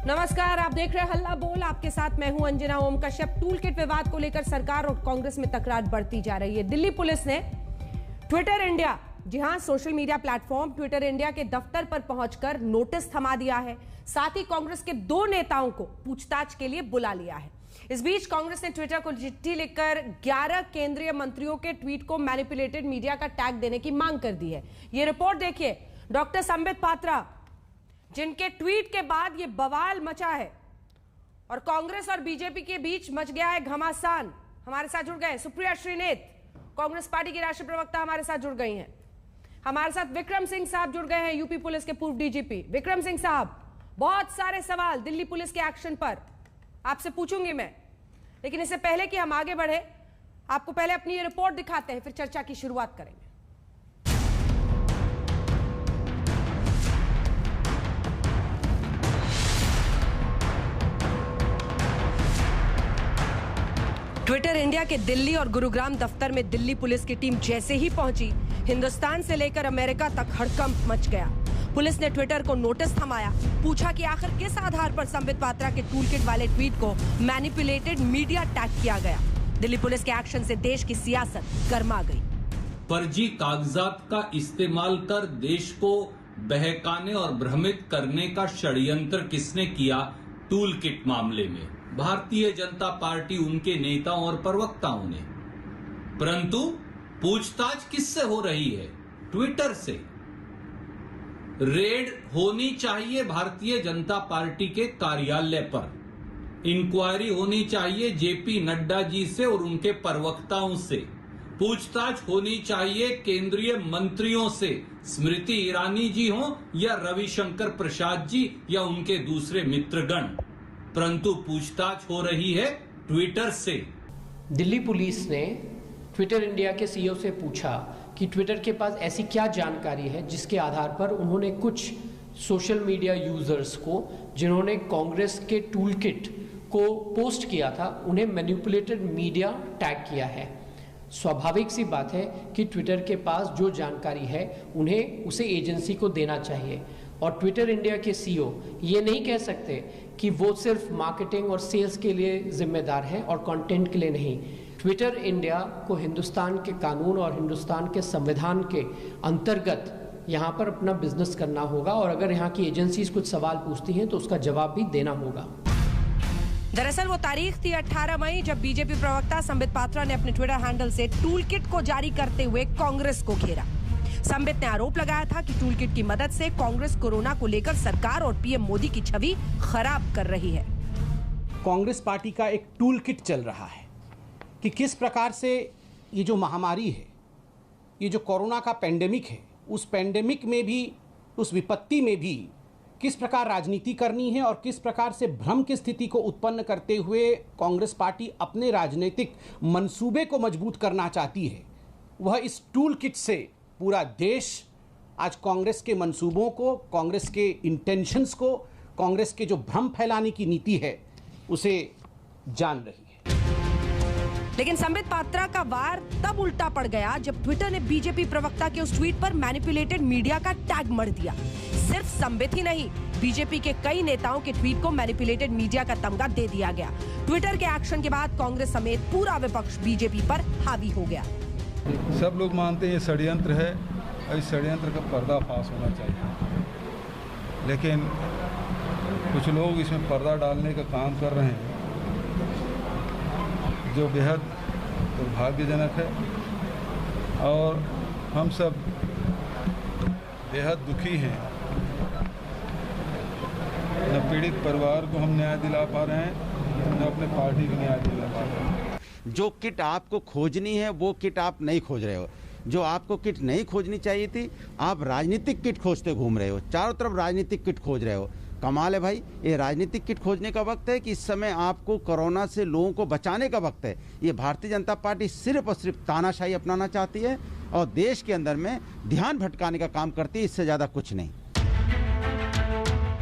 नमस्कार, आप देख रहे हैं हल्ला बोल। आपके साथ मैं हूं अंजना ओम कश्यप। टूल किट विवाद को लेकर सरकार और कांग्रेस में तकरार बढ़ती जा रही है। दिल्ली पुलिस ने ट्विटर इंडिया, जी हां, social media platform Twitter India के दफ्तर पर पहुंचकर नोटिस थमा दिया है। साथ ही कांग्रेस के 2 नेताओं को पूछताछ के लिए बुला लिया है। इस बीच कांग्रेस ने ट्विटर को चिट्ठी लिखकर 11 केंद्रीय मंत्रियों के ट्वीट को मैनिपुलेटेड मीडिया का टैग देने की मांग कर दी है। यह रिपोर्ट देखिए। डॉक्टर संबित पात्रा, जिनके ट्वीट के बाद यह बवाल मचा है और कांग्रेस और बीजेपी के बीच मच गया है घमासान, हमारे साथ जुड़ गए सुप्रिया श्रीनेत, कांग्रेस पार्टी की राष्ट्रीय प्रवक्ता हमारे साथ जुड़ गई हैं। हमारे साथ विक्रम सिंह साहब जुड़ गए हैं, यूपी पुलिस के पूर्व डीजीपी। विक्रम सिंह साहब, बहुत सारे सवाल दिल्ली पुलिस के एक्शन पर आपसे पूछूंगी मैं, लेकिन इससे पहले कि हम आगे बढ़े, आपको पहले अपनी ये रिपोर्ट दिखाते हैं, फिर चर्चा की शुरुआत करेंगे। ट्विटर इंडिया के दिल्ली और गुरुग्राम दफ्तर में दिल्ली पुलिस की टीम जैसे ही पहुंची, हिंदुस्तान से लेकर अमेरिका तक हड़कंप मच गया। पुलिस ने ट्विटर को नोटिस थमाया, पूछा कि आखिर किस आधार पर संबित पात्रा के टूलकिट वाले ट्वीट को मैनिपुलेटेड मीडिया टैग किया गया। दिल्ली पुलिस के एक्शन से देश की सियासत गर्मा गई। फर्जी कागजात का इस्तेमाल कर देश को बहकाने और भ्रमित करने का षड्यंत्र किसने किया? टूलकिट मामले में भारतीय जनता पार्टी, उनके नेताओं और प्रवक्ताओं ने। परंतु पूछताछ किससे हो रही है? ट्विटर से। रेड होनी चाहिए भारतीय जनता पार्टी के कार्यालय पर। इंक्वायरी होनी चाहिए जेपी नड्डा जी से और उनके प्रवक्ताओं से। पूछताछ होनी चाहिए केंद्रीय मंत्रियों से, स्मृति ईरानी जी हों या रविशंकर प्रसाद जी या उनके दूसरे मित्रगण। परंतु पूछताछ हो रही है ट्विटर से। दिल्ली पुलिस ने ट्विटर इंडिया के सीईओ से पूछा कि ट्विटर के पास ऐसी क्या जानकारी है जिसके आधार पर उन्होंने कुछ सोशल मीडिया यूजर्स को, जिन्होंने कांग्रेस के टूलकिट को पोस्ट किया था, उन्हें मैनिपुलेटेड मीडिया टैग किया है। स्वाभाविक सी बात है कि ट्विटर के पास जो जानकारी है उन्हें उसे एजेंसी को देना चाहिए। और ट्विटर इंडिया के सीईओ ये नहीं कह सकते कि वो सिर्फ मार्केटिंग और सेल्स के लिए जिम्मेदार हैं और कंटेंट के लिए नहीं। ट्विटर इंडिया को हिंदुस्तान के कानून और हिंदुस्तान के संविधान के अंतर्गत यहाँ पर अपना बिजनेस करना होगा, और अगर यहाँ की एजेंसीज कुछ सवाल पूछती हैं तो उसका जवाब भी देना होगा। दरअसल वो तारीख थी 18 मई, जब बीजेपी प्रवक्ता संबित पात्रा ने अपने ट्विटर हैंडल से टूलकिट को जारी करते हुए कांग्रेस को घेरा। संबित ने आरोप लगाया था कि टूलकिट की मदद से कांग्रेस कोरोना को लेकर सरकार और पीएम मोदी की छवि खराब कर रही है। कांग्रेस पार्टी का एक टूलकिट चल रहा है कि किस प्रकार से ये जो महामारी है, ये जो कोरोना का पेंडेमिक है, उस पेंडेमिक में भी, उस विपत्ति में भी किस प्रकार राजनीति करनी है और किस प्रकार से भ्रम की स्थिति को उत्पन्न करते हुए कांग्रेस पार्टी अपने राजनीतिक मंसूबे को मजबूत करना चाहती है। वह इस टूलकिट से पूरा देश आज कांग्रेस के मंसूबों को, कांग्रेस के इंटेंशंस को, कांग्रेस के जो भ्रम फैलाने की नीति है, उसे जान रही है। लेकिन संबित पात्रा का वार तब उल्टा पड़ गया जब ट्विटर ने बीजेपी प्रवक्ता के उस ट्वीट पर मैनिपुलेटेड मीडिया का टैग मढ़ दिया। सिर्फ संबित ही नहीं, बीजेपी के कई नेताओं के ट्वीट को मैनिपुलेटेड मीडिया का तमगा दे दिया गया। ट्विटर के एक्शन के बाद कांग्रेस समेत पूरा विपक्ष बीजेपी पर हावी हो गया। सब लोग मानते हैं ये षड्यंत्र है और इस षड्यंत्र का पर्दाफाश होना चाहिए, लेकिन कुछ लोग इसमें पर्दा डालने का काम कर रहे हैं, जो बेहद दुर्भाग्यजनक है। और हम सब बेहद दुखी हैं। न पीड़ित परिवार को हम न्याय दिला पा रहे हैं, न अपने पार्टी को न्याय दिला पा रहे हैं। जो किट आपको खोजनी है वो किट आप नहीं खोज रहे हो। जो आपको किट नहीं खोजनी चाहिए थी, आप राजनीतिक किट खोजते घूम रहे हो। चारों तरफ राजनीतिक किट खोज रहे हो। कमाल है भाई, ये राजनीतिक किट खोजने का वक्त है कि इस समय आपको कोरोना से लोगों को बचाने का वक्त है। ये भारतीय जनता पार्टी सिर्फ और सिर्फ तानाशाही अपनाना चाहती है और देश के अंदर में ध्यान भटकाने का काम करती है, इससे ज़्यादा कुछ नहीं।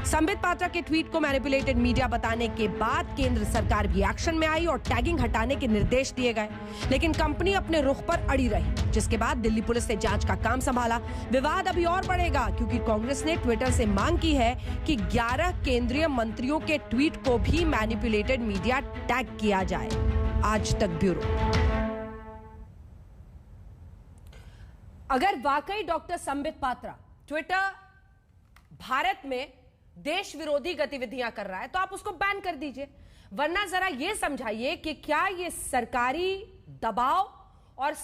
संबित पात्रा के ट्वीट को मैनिपुलेटेड मीडिया बताने के बाद केंद्र सरकार भी एक्शन में आई और टैगिंग हटाने के निर्देश दिए गए, लेकिन कंपनी अपने रुख पर अड़ी रही, जिसके बाद दिल्ली पुलिस ने जांच का काम संभाला। विवाद अभी और बढ़ेगा क्योंकि कांग्रेस ने ट्विटर से मांग की है कि 11 केंद्रीय मंत्रियों के ट्वीट को भी मैनिपुलेटेड मीडिया टैग किया जाए। आज तक ब्यूरो। अगर वाकई डॉक्टर संबित पात्रा ट्विटर भारत में देश विरोधी गतिविधियां कर रहा है तो आप उसको बैन कर दीजिए, वरना जरा यह समझाइए कि क्या यह सरकारी दबाव और